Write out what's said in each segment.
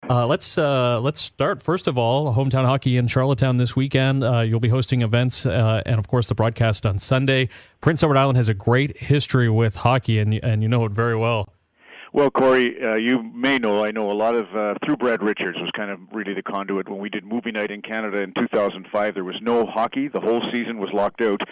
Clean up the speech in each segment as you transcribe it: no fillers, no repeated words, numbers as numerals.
Let's start, first of all, hometown hockey in Charlottetown this weekend. You'll be hosting events and, of course, the broadcast on Sunday. Prince Edward Island has a great history with hockey, and you know it very well. Well, Corey, you may know, I know a lot of, through Brad Richards was kind of really the conduit. When we did movie night in Canada in 2005, there was no hockey. The whole season was locked out.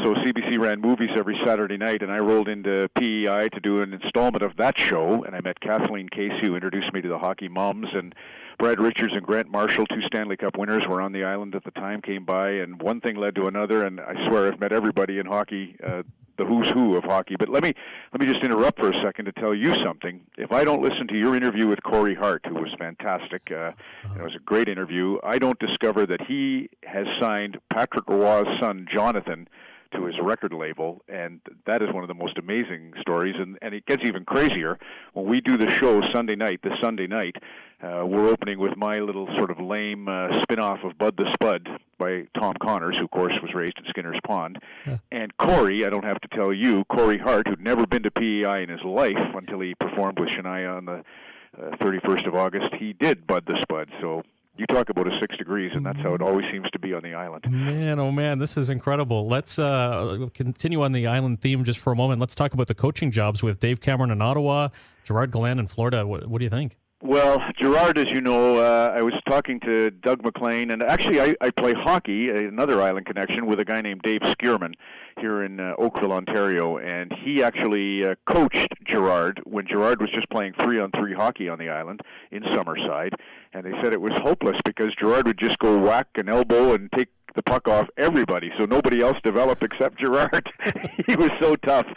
So CBC ran movies every Saturday night, and I rolled into PEI to do an installment of that show, and I met Kathleen Casey, who introduced me to the Hockey Moms, and Brad Richards and Grant Marshall, 2 Stanley Cup winners, were on the island at the time, came by, and one thing led to another, and I swear I've met everybody in hockey, the who's who of hockey. But let me just interrupt for a second to tell you something. If I don't listen to your interview with Corey Hart, who was fantastic, it was a great interview, I don't discover that he has signed Patrick Roy's son, Jonathan, to his record label, and that is one of the most amazing stories, and it gets even crazier. When we do the show this Sunday night, we're opening with my little sort of lame spin-off of Bud the Spud by Tom Connors, who of course was raised at Skinner's Pond. Yeah. And Corey, I don't have to tell you, Corey Hart, who'd never been to PEI in his life until he performed with Shania on the 31st of August, he did Bud the Spud, so you talk about a 6 degrees, and that's how it always seems to be on the island. Man, oh man, this is incredible. Let's continue on the island theme just for a moment. Let's talk about the coaching jobs with Dave Cameron in Ottawa, Gerard Gallant in Florida. What do you think? Well, Gerard, as you know, I was talking to Doug MacLean, and actually I play hockey, another island connection, with a guy named Dave Skierman here in Oakville, Ontario, and he actually coached Gerard when Gerard was just playing 3-on-3 hockey on the island in Summerside, and they said it was hopeless because Gerard would just go whack an elbow and take the puck off everybody, so nobody else developed except Gerard. He was so tough.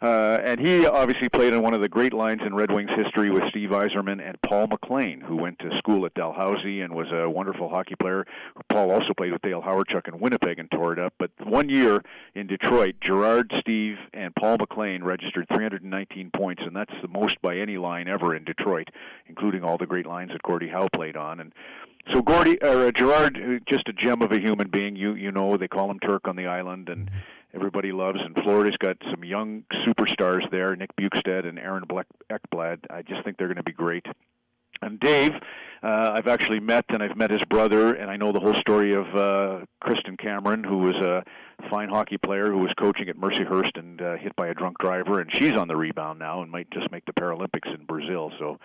And he obviously played on one of the great lines in Red Wings history with Steve Yzerman and Paul MacLean, who went to school at Dalhousie and was a wonderful hockey player. Paul also played with Dale Howardchuk in Winnipeg and tore it up. But one year in Detroit, Gerard, Steve, and Paul MacLean registered 319 points, and that's the most by any line ever in Detroit, including all the great lines that Gordie Howe played on. And so Gerard, just a gem of a human being. You know, they call him Turk on the island, and everybody loves. And Florida's got some young superstars there, Nick Bukestad and Aaron Ekblad. I just think they're going to be great. And Dave, I've actually met, and I've met his brother, and I know the whole story of Kristen Cameron, who was a fine hockey player who was coaching at Mercyhurst and hit by a drunk driver, and she's on the rebound now and might just make the Paralympics in Brazil. So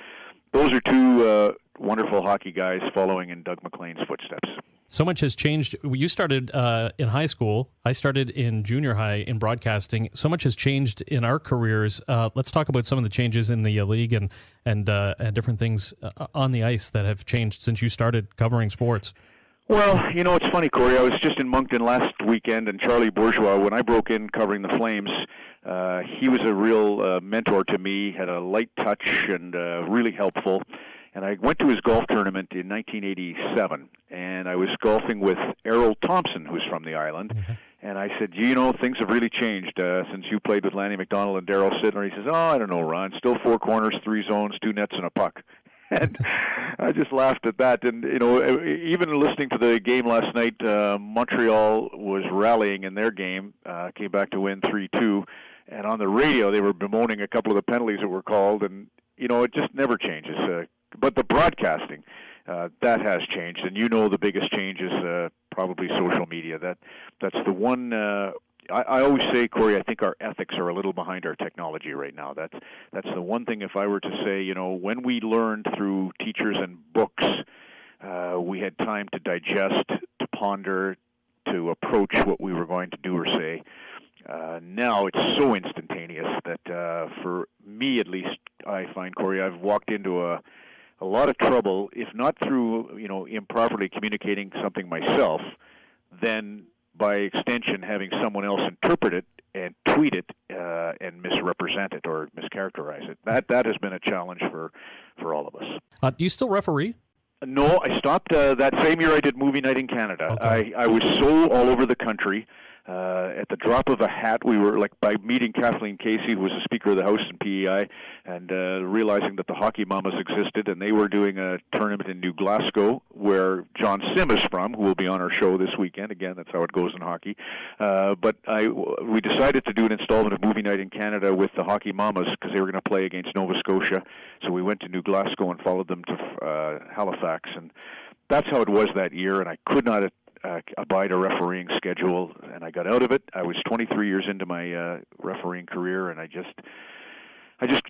those are 2 wonderful hockey guys following in Doug MacLean's footsteps. So much has changed. You started in high school. I started in junior high in broadcasting. So much has changed in our careers. Let's talk about some of the changes in the league and different things on the ice that have changed since you started covering sports. Well, you know, it's funny, Corey. I was just in Moncton last weekend, and Charlie Bourgeois, when I broke in covering the Flames, he was a real mentor to me, had a light touch and really helpful. And I went to his golf tournament in 1987, and I was golfing with Errol Thompson, who's from the island. Mm-hmm. And I said, you know, things have really changed since you played with Lanny McDonald and Darryl Sidler. He says, oh, I don't know, Ron, still 4 corners, 3 zones, 2 nets, and a puck. And I just laughed at that. And, you know, even listening to the game last night, Montreal was rallying in their game, came back to win 3-2. And on the radio, they were bemoaning a couple of the penalties that were called. And, you know, it just never changes. But the broadcasting, that has changed. And you know the biggest change is probably social media. That's the one... I always say, Corey, I think our ethics are a little behind our technology right now. That's the one thing, if I were to say, you know, when we learned through teachers and books, we had time to digest, to ponder, to approach what we were going to do or say. Now it's so instantaneous that for me at least, I find, Corey, I've walked into a lot of trouble, if not through, you know, improperly communicating something myself, then by extension having someone else interpret it and tweet it and misrepresent it or mischaracterize it. That has been a challenge for all of us. Do you still referee? No, I stopped that same year I did movie night in Canada. Okay. I was so all over the country At the drop of a hat, we were like by meeting Kathleen Casey, who was the Speaker of the House in PEI, and realizing that the Hockey Mamas existed, and they were doing a tournament in New Glasgow, where John Sim is from, who will be on our show this weekend. Again, that's how it goes in hockey. But we decided to do an installment of Movie Night in Canada with the Hockey Mamas because they were going to play against Nova Scotia. So we went to New Glasgow and followed them to Halifax, and that's how it was that year. And I could not abide a refereeing schedule, and I got out of it. I was 23 years into my refereeing career, and I just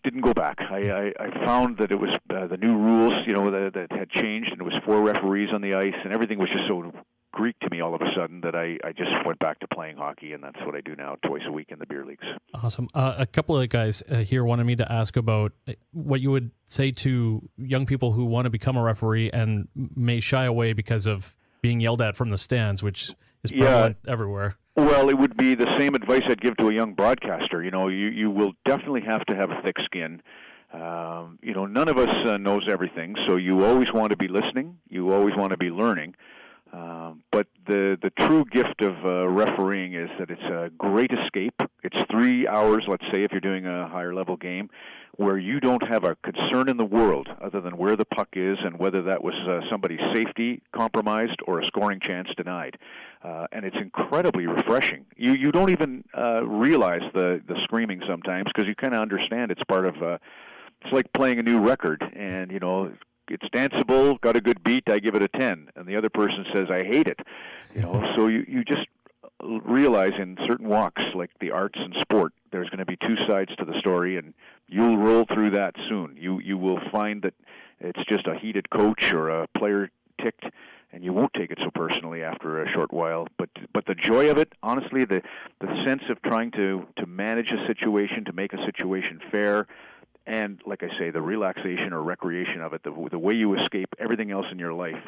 didn't go back. I found that it was the new rules, that had changed, and it was 4 referees on the ice, and everything was just so Greek to me all of a sudden that I just went back to playing hockey, and that's what I do now twice a week in the beer leagues. Awesome. A couple of guys here wanted me to ask about what you would say to young people who want to become a referee and may shy away because of being yelled at from the stands, which is prevalent everywhere. Well, it would be the same advice I'd give to a young broadcaster. You will definitely have to have a thick skin. None of us knows everything, so you always want to be listening. You always want to be learning. But the true gift of refereeing is that it's a great escape. It's 3 hours, let's say, if you're doing a higher level game, where you don't have a concern in the world other than where the puck is and whether that was somebody's safety compromised or a scoring chance denied. And it's incredibly refreshing. You don't even realize the screaming sometimes because you kind of understand it's part of, it's like playing a new record, and, it's danceable, got a good beat, I give it a 10. And the other person says, I hate it. So you just realize in certain walks, like the arts and sport, there's going to be 2 sides to the story, and you'll roll through that soon. You will find that it's just a heated coach or a player ticked, and you won't take it so personally after a short while. But the joy of it, honestly, the sense of trying to manage a situation, to make a situation fair, and, like I say, the relaxation or recreation of it, the way you escape everything else in your life,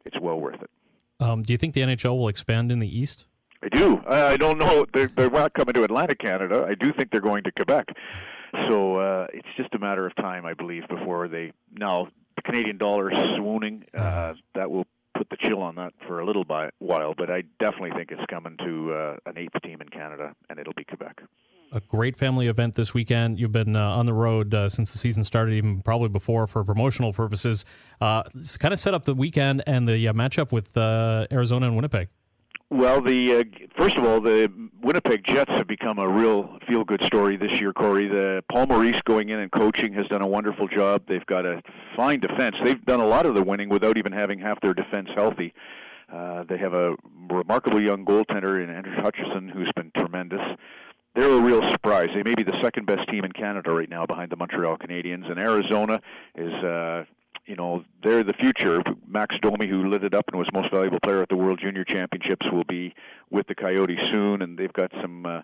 it's well worth it. Do you think the NHL will expand in the East? I do. I don't know. They're not coming to Atlantic Canada. I do think they're going to Quebec. So it's just a matter of time, I believe, before the Canadian dollar is swooning. That will put the chill on that for a little while, but I definitely think it's coming to an 8th team in Canada, and it'll be Quebec. A great family event this weekend. You've been on the road since the season started, even probably before for promotional purposes. It's kind of set up the weekend and the matchup with Arizona and Winnipeg. Well, first of all, the Winnipeg Jets have become a real feel-good story this year, Corey. The Paul Maurice going in and coaching has done a wonderful job. They've got a fine defense. They've done a lot of the winning without even having half their defense healthy. They have a remarkable young goaltender in Andrew Hutchison who's been tremendous. They're a real surprise. They may be the second best team in Canada right now behind the Montreal Canadiens. And Arizona is, they're the future. Max Domi, who lit it up and was most valuable player at the World Junior Championships, will be with the Coyotes soon. And they've got some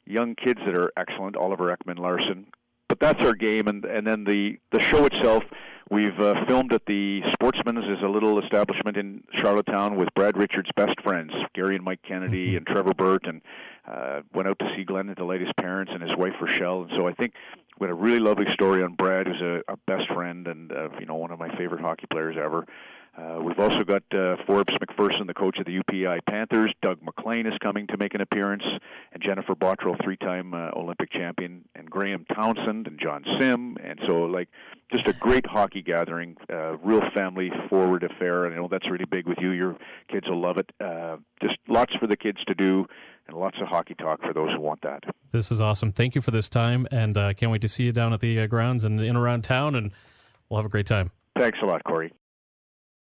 young kids that are excellent, Oliver Ekman-Larsson. But that's our game. And then the show itself, we've filmed at the Sportsman's, is a little establishment in Charlottetown with Brad Richards' best friends, Gary and Mike Kennedy and Trevor Burt, and went out to see Glenn and delight his parents and his wife Rochelle. And so I think we had a really lovely story on Brad, who's a best friend and one of my favorite hockey players ever. We've also got Forbes McPherson, the coach of the UPI Panthers. Doug MacLean is coming to make an appearance, and Jennifer Bottrell, 3-time Olympic champion, and Graham Townsend and John Sim. And so, just a great hockey gathering, real family-forward affair. And I know that's really big with you. Your kids will love it. Just lots for the kids to do, and lots of hockey talk for those who want that. This is awesome. Thank you for this time, and can't wait to see you down at the grounds and in around town, and we'll have a great time. Thanks a lot, Corey.